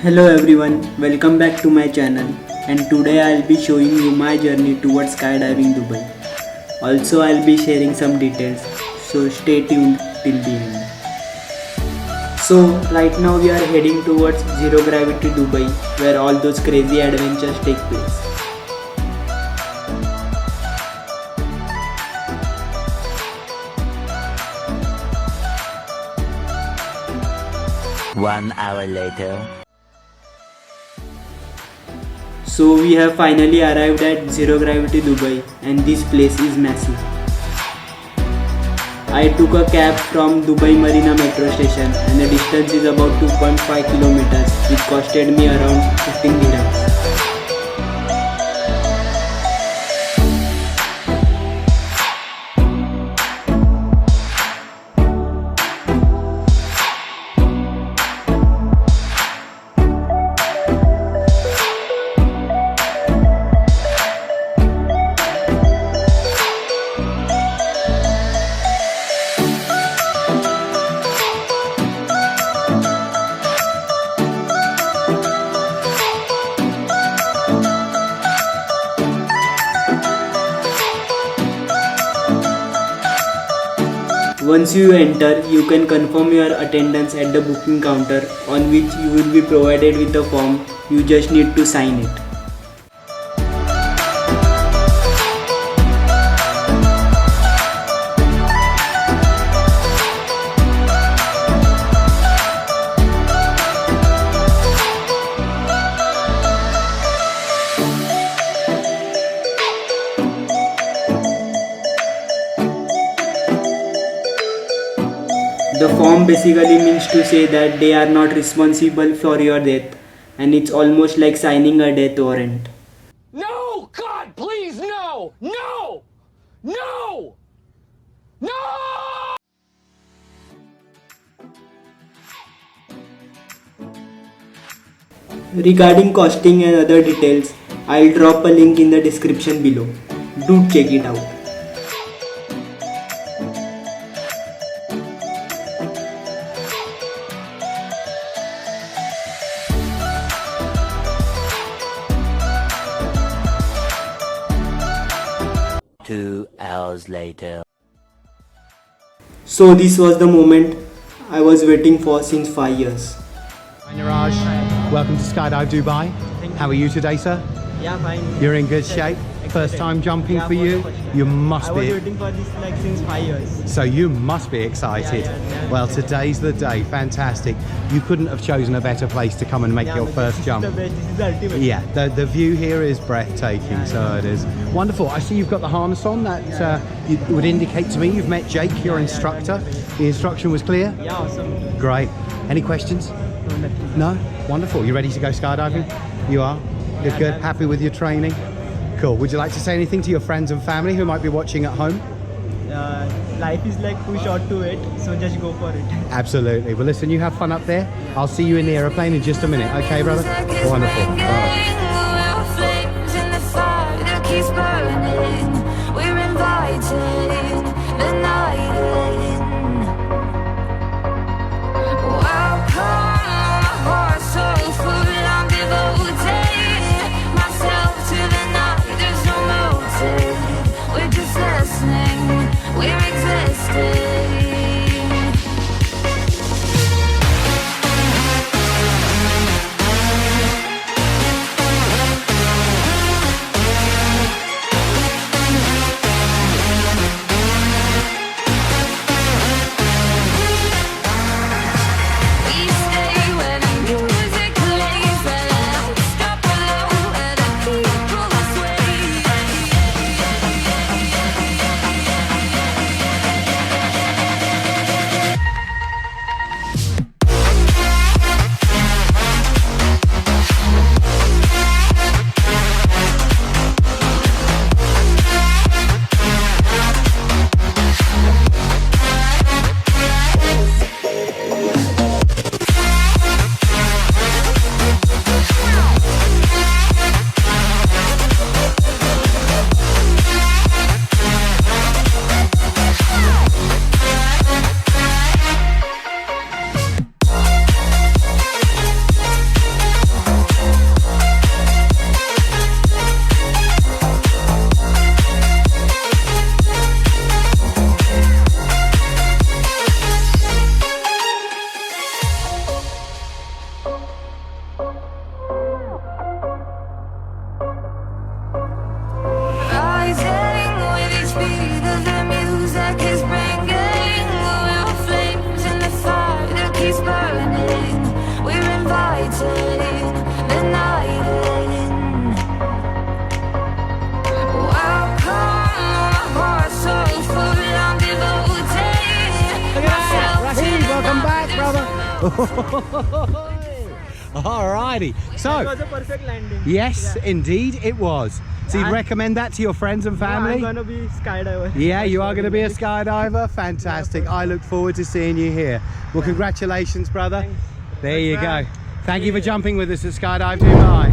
Hello everyone, welcome back to my channel, and today I'll be showing you my journey towards skydiving Dubai. Also I'll be sharing some details, so stay tuned till the end. So right now we are heading towards Zero Gravity Dubai, where all those crazy adventures take place. One hour later. So we have finally arrived at Zero Gravity Dubai, and this place is massive. I took a cab from Dubai Marina metro station, and the distance is about 2.5 kilometers, which costed me around 15 dirhams. Once you enter, you can confirm your attendance at the booking counter, on which you will be provided with a form. You just need to sign it. The form basically means to say that they are not responsible for your death, and it's almost like signing a death warrant. No! God, please, no! No! No! No! Regarding costing and other details, I'll drop a link in the description below. Do check it out. Two hours later. So this was the moment I was waiting for since 5 years. Hi Niraj, welcome to Skydive Dubai. How are you today, sir? Yeah, fine. You're in good shape? First time jumping for you? You must be. I was waiting for this since 5 years. So you must be excited. Yeah. Well, today's the day. Fantastic. You couldn't have chosen a better place to come and make your first jump. This is the ultimate. Yeah, the view here is breathtaking, so it is. Wonderful. I see you've got the harness on. That you would indicate to me you've met Jake, your instructor. The instruction was clear? Yeah, awesome. Great. Any questions? No, nothing. No? Wonderful. You ready to go skydiving? You are? You're good? Happy with your training? Cool. Would you like to say anything to your friends and family who might be watching at home? Life is like too short to wait, so just go for it. Absolutely. Well, listen, you have fun up there. I'll see you in the aeroplane in just a minute. Okay, brother? Wonderful. Bye. Alrighty. So, It was a perfect landing. yes, Yeah. indeed it was. So you'd And- recommend that to your friends and family? I'm gonna be skydiver. Yeah, you are going to be a skydiver? Fantastic. I look forward to seeing you here. Well, congratulations, brother. Thanks. There you go. man. Thank you for jumping with us at Skydive Dubai.